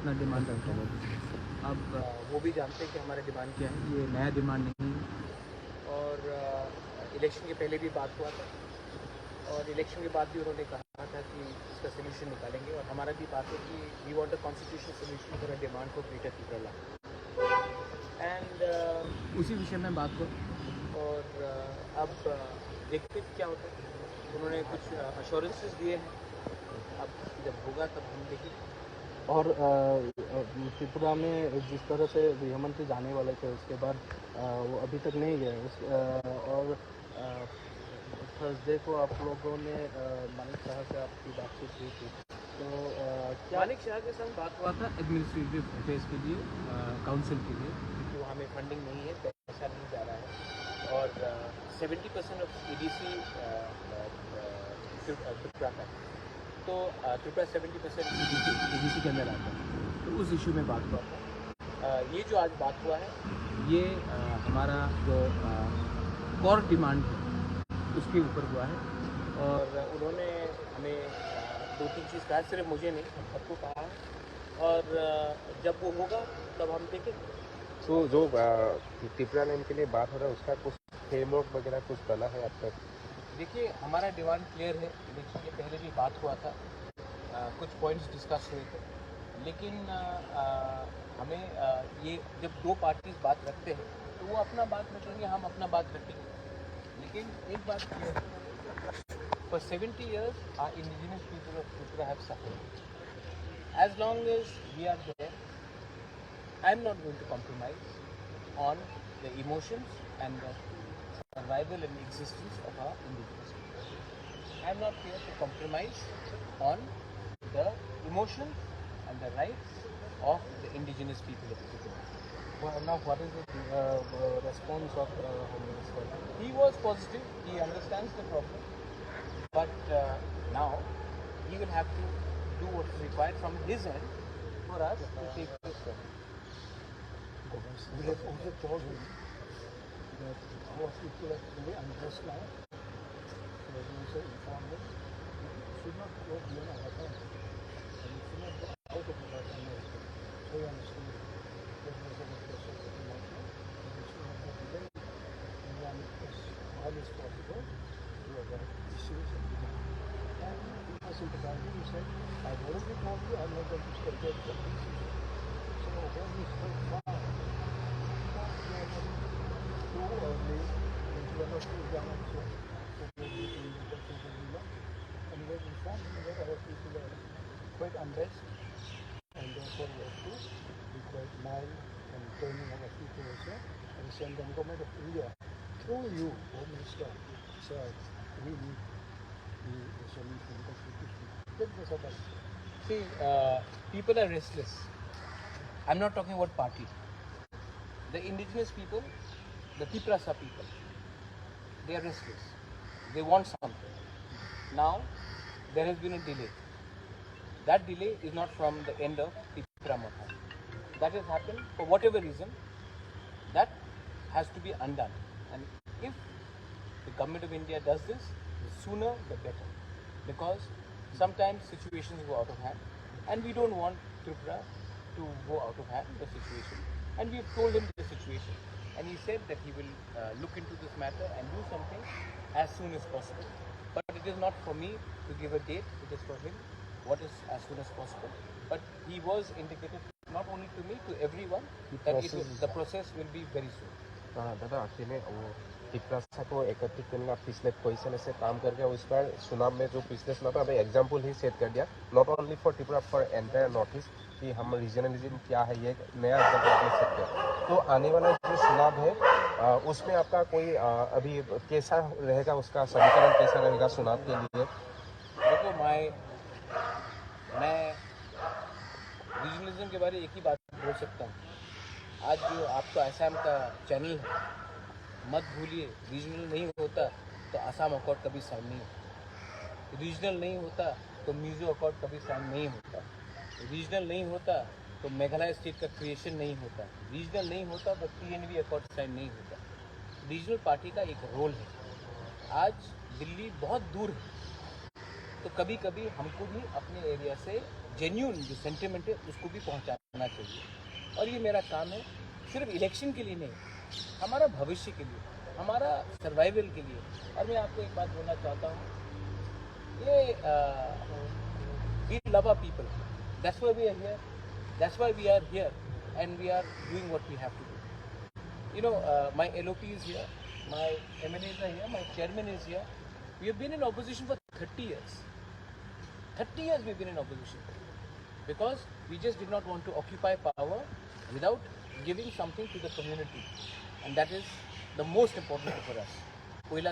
अपना डिमांड रखते हैं। अब वो भी जानते हैं कि हमारा डिमांड क्या है, ये नया डिमांड नहीं है। और इलेक्शन के पहले भी बात हुआ था और इलेक्शन के बाद भी उन्होंने कहा था कि इसका सोल्यूशन निकालेंगे, और हमारा भी बात है कि we want a constitutional solution for a demand for greater Tripura and उसी विषय में बात हुआ। और अब देखते क्या होता है। उन्होंने कुछ अश्योरेंसेस दिए हैं, अब जब होगा तब हम देखेंगे। और त्रिपुरा में जिस तरह से गृहमंत्री जाने वाले थे उसके बाद वो अभी तक नहीं गए और थर्सडे को आप लोगों ने मानिक शाह से आपकी बातचीत हुई थी, तो क्या मानिक शाह के साथ बात हुआ था एडमिनिस्ट्रेटिव अफेयर्स के लिए, काउंसिल के लिए, क्योंकि वहाँ में फंडिंग नहीं है, पैसा नहीं जा रहा है। और 70% ऑफ EDC त्रिपुरा का, तो त्रिपुरा 70% EDC के अंदर आता है, तो उस इशू में बात हुआ था। ये जो आज बात हुआ है ये हमारा जो कोर डिमांड है उसके ऊपर हुआ है, और उन्होंने हमें 2-3 चीज़ कहा, सिर्फ मुझे नहीं हम सबको कहा है, और जब वो होगा तब हम देखेंगे। तो जो त्रिपुरा लैंड के लिए बात हो रहा है उसका कुछ फ्रेमवर्क वगैरह कुछ बना है अब तक? देखिए, हमारा डिमांड क्लियर है, इलेक्शन के पहले भी बात हुआ था, कुछ पॉइंट्स डिस्कस हुए थे, लेकिन हमें ये जब दो पार्टीज बात रखते हैं तो वो अपना बात रखेंगे, हम अपना बात रखेंगे, लेकिन एक बात क्लियर है, for 70 years our indigenous people of Tripura have suffered. As long as we are there, I am not going to compromise on the emotions and the survival and existence of our indigenous people. I am not here to compromise on the emotions and the rights of the indigenous people of Tripura. well, now what is the response of Home Minister? He was positive, he understands the problem, but now he will have to do what is required from his end for us to take this step. We have also told him that our people are fully undressed now. So we also informed him it should not go beyond our time. And it should not go out of our time also. So he understood that was a request of the Himachal, and it should not be delayed. And then as early as possible to avoid issues and demand. And he was sympathizing. He said, I've already told you I'm not going to stay there for this issue. So when he spoke now, too early, and you are not too young also, so maybe in the country will be long. And we have informed him that our people are quite unrest, and therefore we have to be quite mild and training our people also. At the same time, Government of India, through you, Home Minister, said we need the solution constitution. That was about it. See, people are restless. I'm not talking about party. The indigenous people, the Tiprasa people, they are restless. They want something. Now, there has been a delay. That delay is not from the end of Tripura Maha. That has happened for whatever reason. That has to be undone. And if the government of India does this, the sooner the better. Because sometimes situations go out of hand, and we don't want Tripura to go out of hand, the situation. And we've told him the situation. And he said that he will look into this matter and do something as soon as possible. But it is not for me to give a date, it is for him what is as soon as possible. But he was indicated not only to me, to everyone, that the process will be very soon. दादा आखिर में वो त्रिपुरा को एकत्रित करने का पिछले कोई साल से काम करके उस पर चुनाव में जो पिछले चुनाव में एग्जाम्पल ही सेट कर दिया, not only for Tripura, for entire north east, कि हम रीजनलिज्म क्या है ये नया एग्जाम्पल आपने सेट किया। तो आने वाला जो चुनाव है उसमें आपका कोई अभी कैसा रहेगा, उसका समीकरण कैसा रहेगा चुनाव के लिए? देखो, मैं रीजनलिज्म के बारे में एक ही बात बोल सकता हूँ। आज जो आपका आसाम का चैनल है, मत भूलिए, रीजनल नहीं होता तो आसाम अकॉर्ड कभी साइन नहीं होता। रीजनल नहीं होता तो मिजो अकॉर्ड कभी साइन नहीं होता। रीजनल नहीं होता तो मेघालय स्टेट का क्रिएशन नहीं होता। रीजनल नहीं होता तो PNV अकॉर्ड साइन नहीं होता। रीजनल पार्टी का एक रोल है। आज दिल्ली बहुत दूर है, तो कभी कभी हमको भी अपने एरिया से जेन्यून जो सेंटिमेंट है उसको भी पहुंचाना चाहिए। और ये मेरा काम है, सिर्फ इलेक्शन के लिए नहीं, हमारा भविष्य के लिए, हमारा सर्वाइवल के लिए। और मैं आपको एक बात बोलना चाहता हूँ, ये we love our people, that's why we are here, that's why we are here and we are doing what we have to do. You know, my LOP is here, my MLAs are here, my chairman is here. We have been in opposition for 30 years. 30 years we've been in opposition because we just did not want to occupy power without giving something to the community, and that is the most important for us. Koila